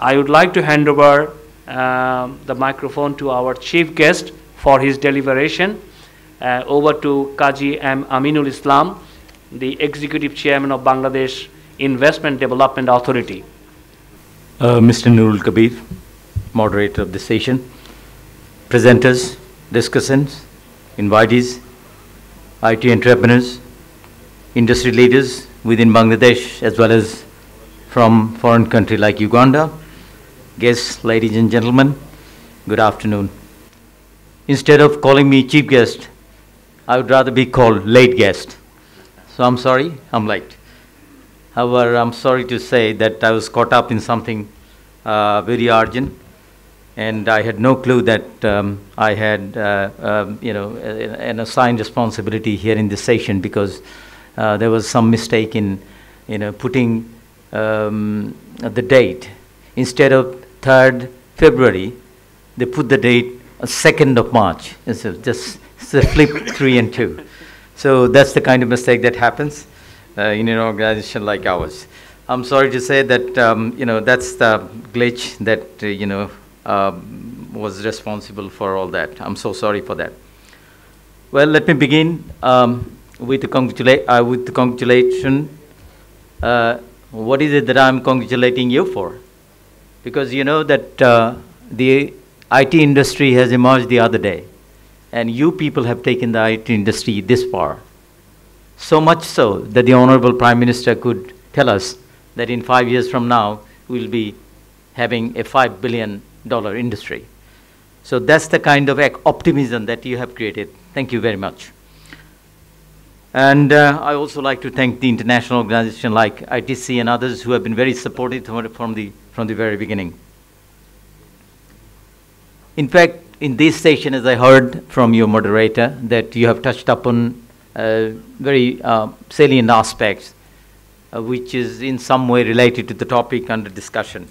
I would like to hand over the microphone to our chief guest for his deliberation. Over to Kazi Aminul Islam, the Executive Chairman of Bangladesh Investment Development Authority. Mr. Nurul Kabir, moderator of the session, presenters, discussants, invitees, IT entrepreneurs, industry leaders within Bangladesh as well as from foreign country like Uganda, guests, ladies and gentlemen, good afternoon. Instead of calling me chief guest, I would rather be called late guest. So I'm sorry, I'm late. However, I'm sorry to say that I was caught up in something very urgent, and I had no clue that I had, an assigned responsibility here in this session, because there was some mistake in, putting the date. Instead of 3rd February, they put the date 2nd of March. So just flip 3 and 2. So that's the kind of mistake that happens in an organization like ours. I'm sorry to say that, that's the glitch that, was responsible for all that. I'm so sorry for that. Well, let me begin with the congratulation. What is it that I'm congratulating you for? Because you know that the IT industry has emerged the other day, and you people have taken the IT industry this far. So much so that the Honorable Prime Minister could tell us that in 5 years from now, we'll be having a $5 billion industry. So that's the kind of optimism that you have created. Thank you very much. And I also like to thank the international organization like ITC and others who have been very supportive from the very beginning. In fact, in this session, as I heard from your moderator, that you have touched upon very salient aspects, which is in some way related to the topic under discussion.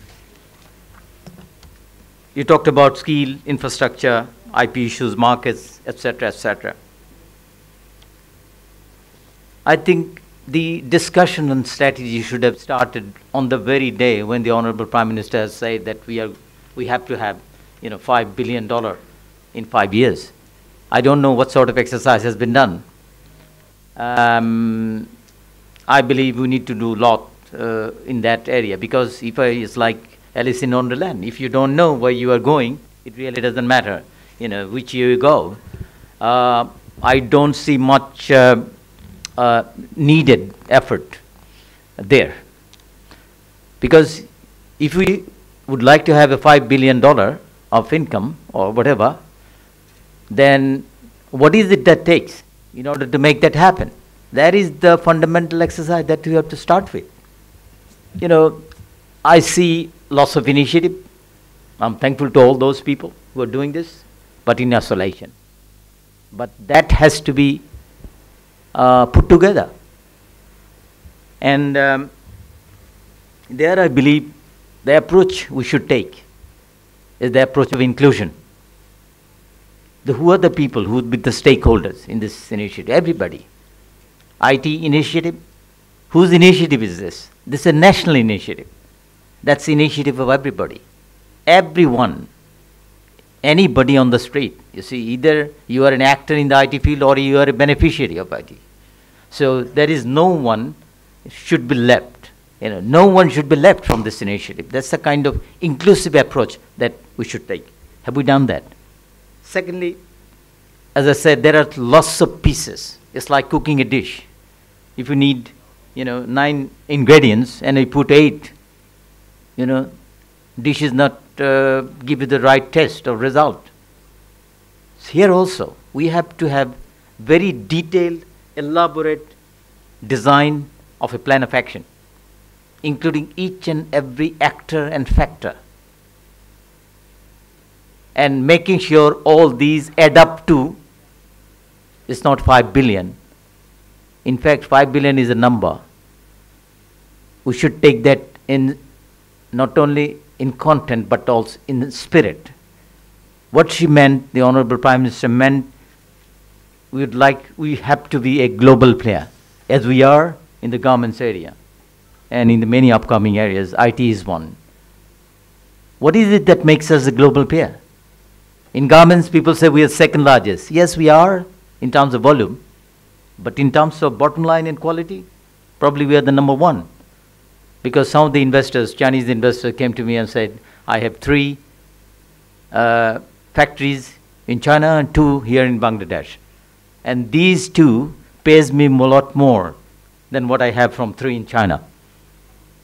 You talked about skill, infrastructure, IP issues, markets, etc., etc. I think the discussion on strategy should have started on the very day when the Honorable Prime Minister has said that we have to have, $5 billion in 5 years. I don't know what sort of exercise has been done. I believe we need to do a lot in that area, because if it's like Alice in Wonderland. If you don't know where you are going, it really doesn't matter, which year you go. I don't see much needed effort there. Because if we would like to have a $5 billion of income or whatever, then what is it that takes in order to make that happen? That is the fundamental exercise that we have to start with. I see lots of initiative. I'm thankful to all those people who are doing this, but in isolation. But that has to be put together. And there I believe the approach we should take is the approach of inclusion. Who are the people who would be the stakeholders in this initiative? Everybody. IT initiative. Whose initiative is this? This is a national initiative. That's the initiative of everybody. Everyone. Anybody on the street. You see, either you are an actor in the IT field or you are a beneficiary of IT. So there is no one should be left. No one should be left from this initiative. That's the kind of inclusive approach that we should take. Have we done that? Secondly, as I said, there are lots of pieces. It's like cooking a dish. If you need, 9 ingredients and you put 8, dish is not give you the right taste or result. So here also, we have to have very detailed, elaborate design of a plan of action, including each and every actor and factor, and making sure all these add up to, it's not 5 billion. In fact, 5 billion is a number. We should take that in not only in content but also in spirit. What she meant, the Honorable Prime Minister meant, we have to be a global player, as we are in the government's area and in the many upcoming areas. IT is one. What is it that makes us a global player? In garments, people say we are second largest. Yes, we are in terms of volume, but in terms of bottom line and quality, probably we are the number one. Because some of the investors, Chinese investors, came to me and said, I have 3 factories in China and 2 here in Bangladesh. And these 2 pays me a lot more than what I have from 3 in China.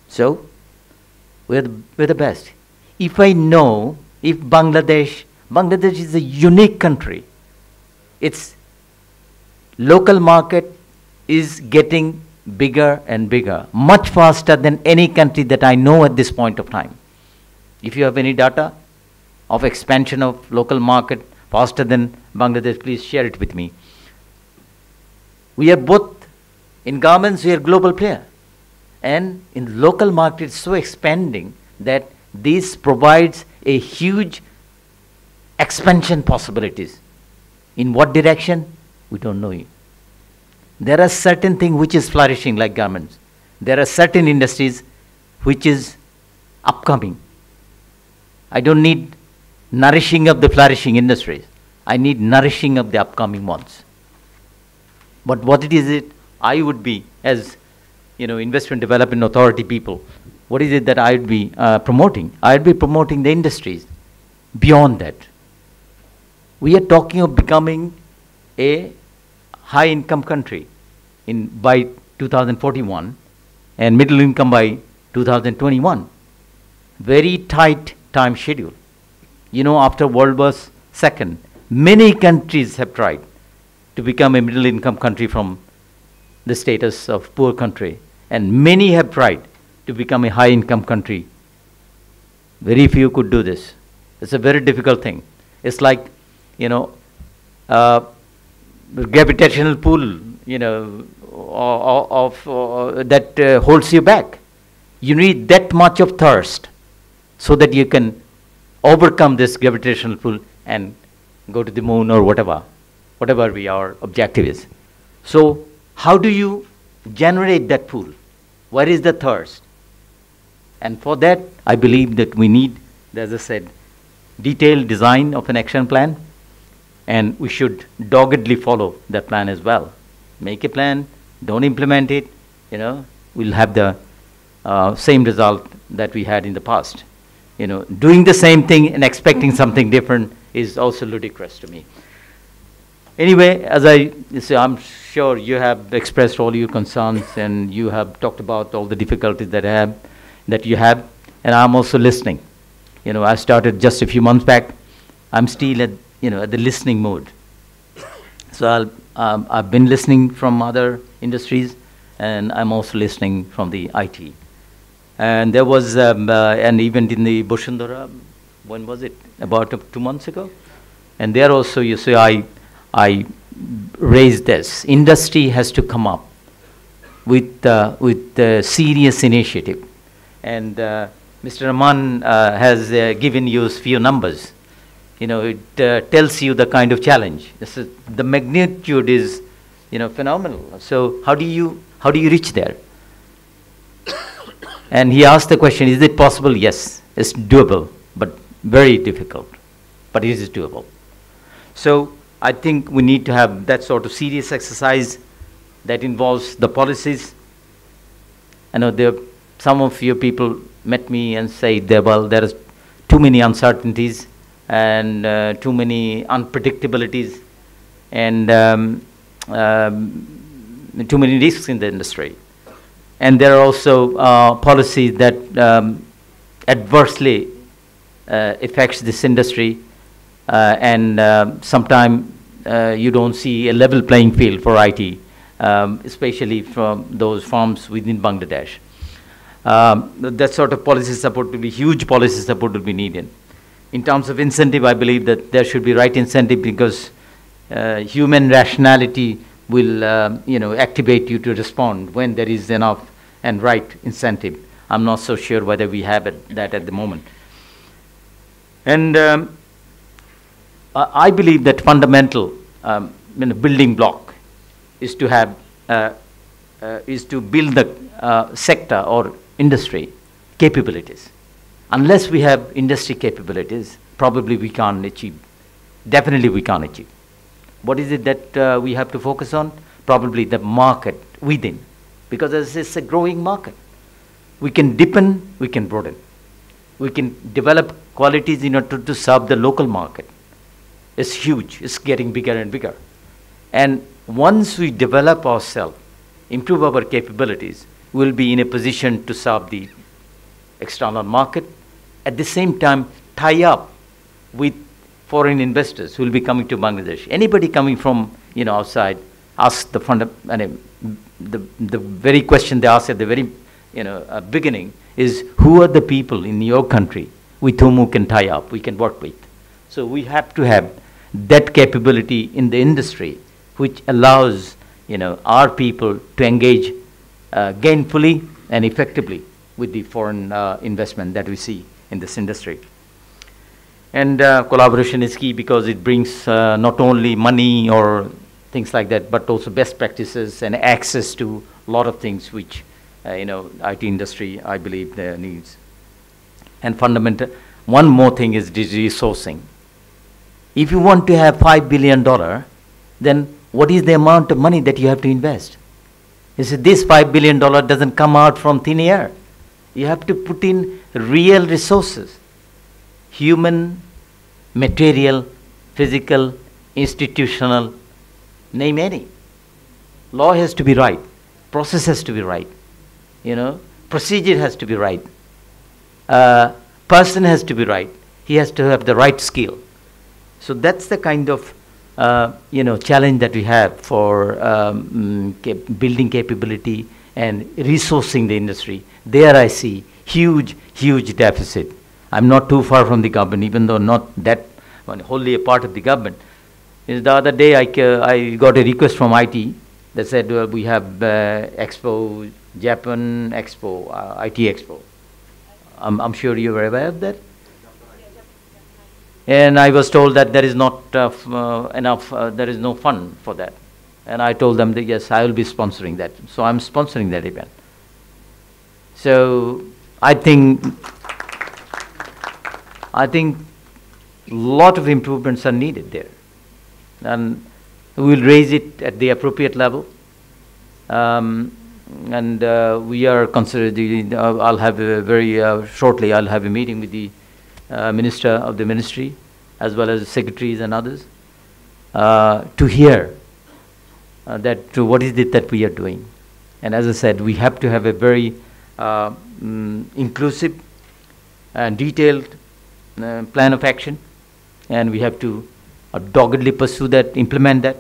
So, we're the best. If I know, if Bangladesh is a unique country. Its local market is getting bigger and bigger, much faster than any country that I know at this point of time. If you have any data of expansion of local market faster than Bangladesh, please share it with me. We are both, in garments, we are global player. And in local market, it's so expanding that this provides a huge expansion possibilities. In what direction? We don't know. There are certain things which is flourishing like garments. There are certain industries which is upcoming. I don't need nourishing of the flourishing industries. I need nourishing of the upcoming ones. But what it is I would be, as investment development authority people, what is it that I would be promoting? I would be promoting the industries beyond that. We are talking of becoming a high income country by 2041 and middle income by 2021. Very tight time schedule. After World War II, many countries have tried to become a middle income country from the status of poor country, and many have tried to become a high income country. Very few could do this. It's a very difficult thing. It's like gravitational pull, that holds you back. You need that much of thirst so that you can overcome this gravitational pull and go to the moon or whatever our objective is. So how do you generate that pull? Where is the thirst? And for that, I believe that we need, as I said, detailed design of an action plan, and we should doggedly follow that plan as well. Make a plan, don't implement it, we'll have the same result that we had in the past. Doing the same thing and expecting something different is also ludicrous to me. Anyway, as I'm sure you have expressed all your concerns and you have talked about all the difficulties that you have, and I'm also listening. I started just a few months back. I'm still at the listening mode. So I've been listening from other industries, and I'm also listening from the IT. And there was an event in the Bushundara. When was it? About 2 months ago. And there also, you see, I raised this. Industry has to come up with serious initiative. And Mr. Rahman has given you a few numbers. It tells you the kind of challenge. The magnitude is, phenomenal. So how do you reach there? And he asked the question, is it possible? Yes, it's doable, but very difficult. But it is doable. So I think we need to have that sort of serious exercise that involves the policies. I know some of you people met me and said, there is too many uncertainties and too many unpredictabilities and too many risks in the industry. And there are also policies that adversely affects this industry, and sometimes you don't see a level playing field for IT, especially from those firms within Bangladesh. That sort of policy support will be, huge policy support will be needed. In terms of incentive, I believe that there should be right incentive, because human rationality will activate you to respond when there is enough and right incentive. I'm not so sure whether we have that at the moment. And I believe that fundamental building block is to have is to build the sector or industry capabilities. unless we have industry capabilities, probably we can't achieve. Definitely we can't achieve. What is it that we have to focus on? Probably the market within, because it's a growing market. We can deepen, we can broaden. We can develop qualities in order to serve the local market. It's huge, it's getting bigger and bigger. And once we develop ourselves, improve our capabilities, we'll be in a position to serve the external market. At the same time, tie up with foreign investors who will be coming to Bangladesh. Anybody coming from outside, ask the very question they ask at the very beginning is, who are the people in your country with whom we can tie up, we can work with? So we have to have that capability in the industry, which allows our people to engage gainfully and effectively with the foreign investment that we see in this industry. And collaboration is key because it brings not only money or things like that, but also best practices and access to a lot of things which IT industry, I believe, needs. And fundamental, one more thing is resourcing. If you want to have $5 billion, then what is the amount of money that you have to invest? You see, this $5 billion doesn't come out from thin air. You have to put in real resources, human, material, physical, institutional, name any. Law has to be right, process has to be right, procedure has to be right, person has to be right, he has to have the right skill. So that's the kind of challenge that we have for building capability and resourcing the industry. There I see huge deficit. I'm not too far from the government, even though not that wholly a part of the government. The other day I got a request from IT that said we have Expo, Japan Expo, IT Expo. I'm sure you're aware of that. And I was told that there is not enough, there is no fund for that. And I told them that yes, I will be sponsoring that. So I'm sponsoring that event. So I think a lot of improvements are needed there. And we will raise it at the appropriate level. And we are considering, I'll have shortly I'll have a meeting with the Minister of the Ministry, as well as the secretaries and others, to hear what is it that we are doing. And as I said, we have to have a very inclusive and detailed plan of action, and we have to doggedly pursue that, implement that,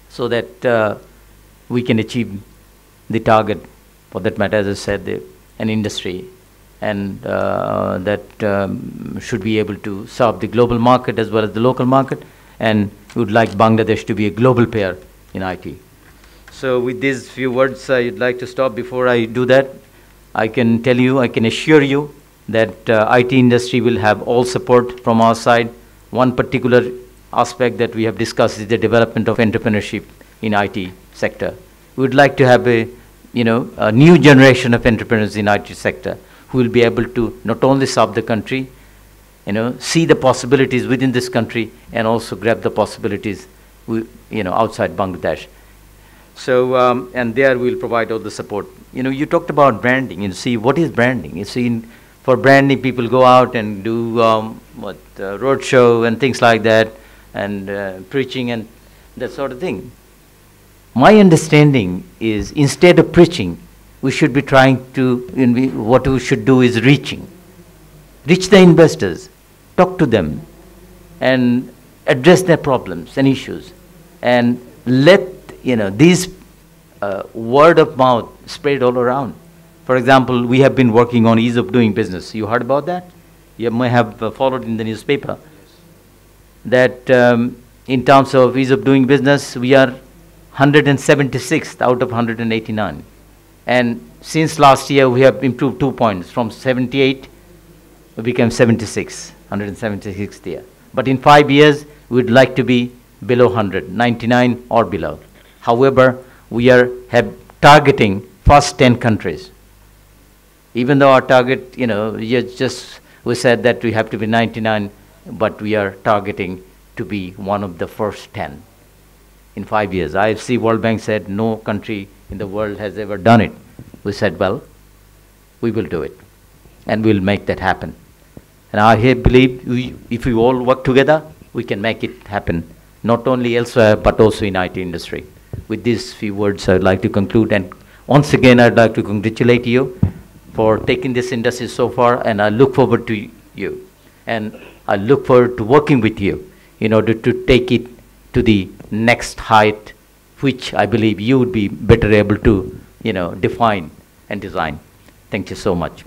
so that we can achieve the target, for that matter, as I said, an industry, and that should be able to serve the global market as well as the local market, and we would like Bangladesh to be a global player in IT. So with these few words, I'd like to stop. Before I do that, I can tell you, I can assure you that IT industry will have all support from our side. One particular aspect that we have discussed is the development of entrepreneurship in IT sector. We would like to have a new generation of entrepreneurs in IT sector who will be able to not only serve the country, see the possibilities within this country, and also grab the possibilities outside Bangladesh. So and there we will provide all the support. You talked about branding. See, what is branding? You see, for branding, people go out and do road show and things like that, and preaching and that sort of thing. My understanding is, instead of preaching, we should be trying to, what we should do is reach the investors, talk to them, and address their problems and issues, and let these word of mouth spread all around. For example, we have been working on ease of doing business. You heard about that? You may have followed in the newspaper that in terms of ease of doing business, we are 176th out of 189. And since last year, we have improved 2 points. From 78, we became 76, 176th year. But in 5 years, we would like to be below 100, 99 or below. However, we are targeting first 10 countries. Even though our target, we said that we have to be 99, but we are targeting to be one of the first 10 in 5 years. IFC World Bank said no country in the world has ever done it. We said, well, we will do it, and we'll make that happen. And I believe if we all work together, we can make it happen, not only elsewhere, but also in IT industry. With these few words, I'd like to conclude. And once again, I'd like to congratulate you for taking this industry so far, and I look forward to you. And I look forward to working with you in order to take it to the next height, which I believe you would be better able to, define and design. Thank you so much.